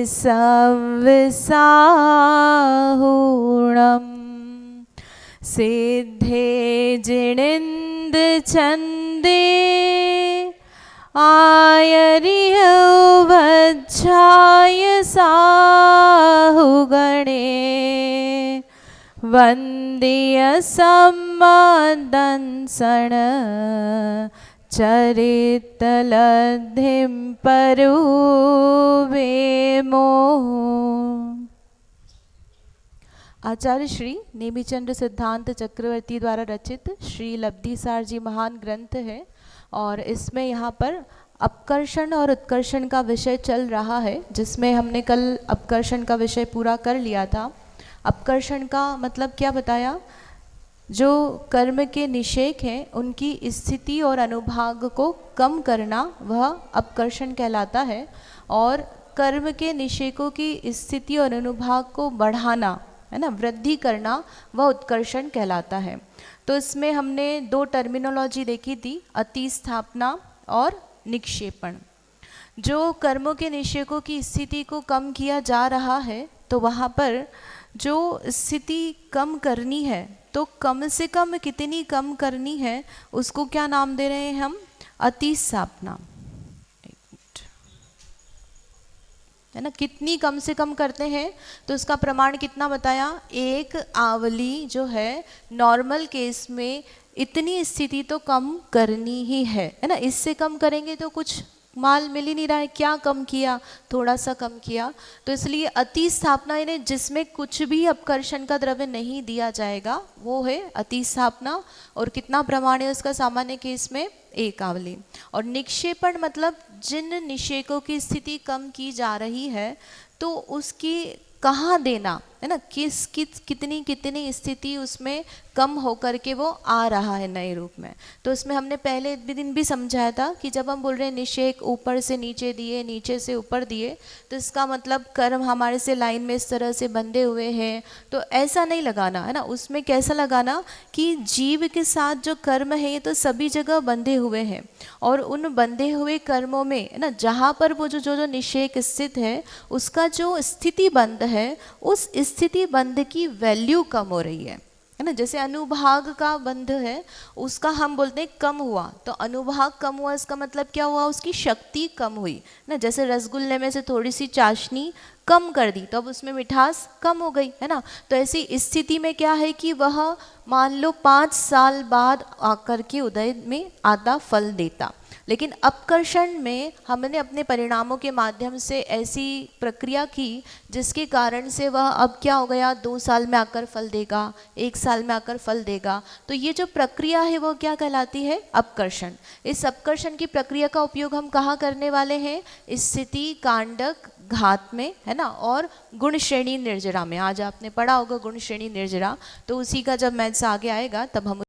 संविसाहुणम् सिद्धे जिणिन्द छन्दे आयरिहवच्छाय साहुगणे वन्द्य सम्मदंसण चरितलब्धिं परुवेमो। आचार्य श्री नेमिचंद्र सिद्धांत चक्रवर्ती द्वारा रचित श्री लब्धिसार जी महान ग्रंथ है और इसमें यहाँ पर अपकर्षण और उत्कर्षण का विषय चल रहा है, जिसमें हमने कल अपकर्षण का विषय पूरा कर लिया था। अपकर्षण का मतलब क्या बताया? जो कर्म के निषेक हैं उनकी स्थिति और अनुभाग को कम करना वह अपकर्षण कहलाता है, और कर्म के निषेकों की स्थिति और अनुभाग को बढ़ाना, है ना, वृद्धि करना, वह उत्कर्षण कहलाता है। तो इसमें हमने दो टर्मिनोलॉजी देखी थी, अतिस्थापना और निक्षेपण। जो कर्मों के निषेकों की स्थिति को कम किया जा रहा है, तो वहाँ पर जो स्थिति कम करनी है, तो कम से कम कितनी कम करनी है, उसको क्या नाम दे रहे हैं हम? अतिस्थापना, है ना। कितनी कम से कम करते हैं, तो उसका प्रमाण कितना बताया? एक आवली जो है नॉर्मल केस में इतनी स्थिति तो कम करनी ही है ना। इससे कम करेंगे तो कुछ माल मिल ही नहीं रहा है। क्या कम किया? थोड़ा सा कम किया। तो इसलिए अतिस्थापना यानी जिसमें कुछ भी अपकर्षण का द्रव्य नहीं दिया जाएगा वो है अतिस्थापना। और कितना प्रमाण है उसका? सामान्य केस में एक आवली। और निक्षेपण मतलब जिन निषेकों की स्थिति कम की जा रही है तो उसकी कहाँ देना, है ना, कितनी कितनी स्थिति उसमें कम होकर के वो आ रहा है नए रूप में। तो इसमें हमने पहले दिन भी समझाया था कि जब हम बोल रहे हैं निषेक ऊपर से नीचे दिए, नीचे से ऊपर दिए, तो इसका मतलब कर्म हमारे से लाइन में इस तरह से बंधे हुए हैं, तो ऐसा नहीं लगाना, है ना। उसमें कैसा लगाना कि जीव के साथ जो कर्म है ये तो सभी जगह बंधे हुए हैं, और उन बंधे हुए कर्मों में, है ना, जहाँ पर वो जो निषेक स्थित है उसका जो स्थिति बंध है, उस स्थिति बंध की वैल्यू कम हो रही है ना। जैसे अनुभाग का बंध है उसका हम बोलते हैं कम हुआ, तो अनुभाग कम हुआ इसका मतलब क्या हुआ? उसकी शक्ति कम हुई ना। जैसे रसगुल्ले में से थोड़ी सी चाशनी कम कर दी तो अब उसमें मिठास कम हो गई, है ना। तो ऐसी स्थिति में क्या है कि वह मान लो 5 साल बाद आकर के उदय में आता फल देता, लेकिन अपकर्षण में हमने अपने परिणामों के माध्यम से ऐसी प्रक्रिया की जिसके कारण से वह अब क्या हो गया? 2 साल में आकर फल देगा, 1 साल में आकर फल देगा। तो ये जो प्रक्रिया है वो क्या कहलाती है? अपकर्षण। इस अपकर्षण की प्रक्रिया का उपयोग हम कहाँ करने वाले हैं? स्थिति कांडक घात में, है ना, और गुण श्रेणी निर्जरा में। आज आपने पढ़ा होगा गुण श्रेणी निर्जरा, तो उसी का जब मैथ्स आगे आएगा तब हम